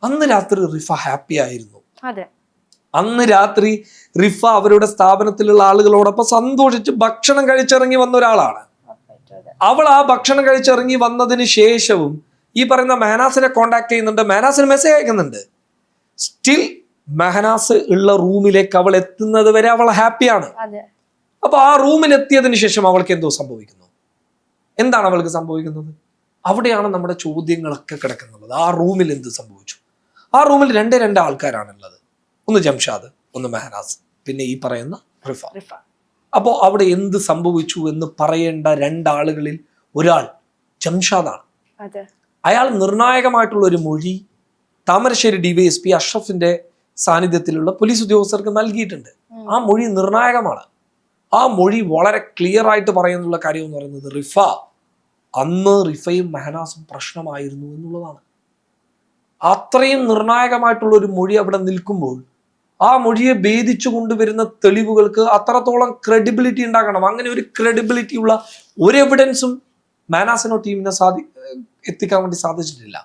അന്ന് രാത്രി റിഫ ഹാപ്പി ആയിരുന്നു. അതെ. അന്ന് രാത്രി റിഫ അവരുടെ സ്ഥാപനത്തിലുള്ള ആളുകളോടൊപ്പം സന്തോഷിച്ച് ഭക്ഷണം കഴിച്ചിറങ്ങി വന്ന ഒരാളാണ്. അവൾ ആ ഭക്ഷണം കഴിച്ചിറങ്ങി വന്നതിന് ശേഷവും ഈ പറയുന്ന മെഹനാസിനെ കോണ്ടാക്ട് ചെയ്യുന്നുണ്ട്, മെഹനാസിന് മെസ്സേജ് അയക്കുന്നുണ്ട്. സ്റ്റിൽ മെഹനാസ് ഉള്ള റൂമിലേക്ക് അവൾ എത്തുന്നത് വരെ അവൾ ഹാപ്പിയാണ്. അപ്പൊ ആ റൂമിൽ എത്തിയതിനു ശേഷം അവൾക്ക് എന്തോ സംഭവിക്കുന്നു. എന്താണ് അവൾക്ക് സംഭവിക്കുന്നത്? അവിടെയാണ് നമ്മുടെ ചോദ്യങ്ങളൊക്കെ കിടക്കുന്നത്. ആ റൂമിൽ എന്ത് സംഭവിച്ചു? ആ റൂമിൽ രണ്ട് ആൾക്കാരാണുള്ളത്. ഒന്ന് ജംഷാദ്, ഒന്ന് മെഹനാസ്, പിന്നെ ഈ പറയുന്ന റിഫ. അപ്പോൾ അവിടെ എന്ത് സംഭവിച്ചു എന്ന് പറയേണ്ട രണ്ടാളുകളിൽ ഒരാൾ ജംഷാദാണ്. അയാൾ നിർണായകമായിട്ടുള്ള ഒരു മൊഴി താമരശ്ശേരി DYSP അഷ്റഫിന്റെ സാന്നിധ്യത്തിലുള്ള പോലീസ് ഉദ്യോഗസ്ഥർക്ക് നൽകിയിട്ടുണ്ട്. ആ മൊഴി നിർണായകമാണ്. ആ മൊഴി വളരെ ക്ലിയർ ആയിട്ട് പറയുന്നുള്ള കാര്യം എന്ന് പറയുന്നത് റിഫ അന്ന് റിഫയും മെഹനാസും പ്രശ്നമായിരുന്നു എന്നുള്ളതാണ്. അത്രയും നിർണായകമായിട്ടുള്ള ഒരു മൊഴി അവിടെ നിൽക്കുമ്പോൾ ആ മൊഴിയെ ഭേദിച്ചു കൊണ്ടുവരുന്ന തെളിവുകൾക്ക് അത്രത്തോളം ക്രെഡിബിലിറ്റി ഉണ്ടാക്കണം. അങ്ങനെ ഒരു ക്രെഡിബിലിറ്റി ഉള്ള ഒരു എവിഡൻസും മെഹനാസിനോ ടീമിനെ എത്തിക്കാൻ വേണ്ടി സാധിച്ചിട്ടില്ല.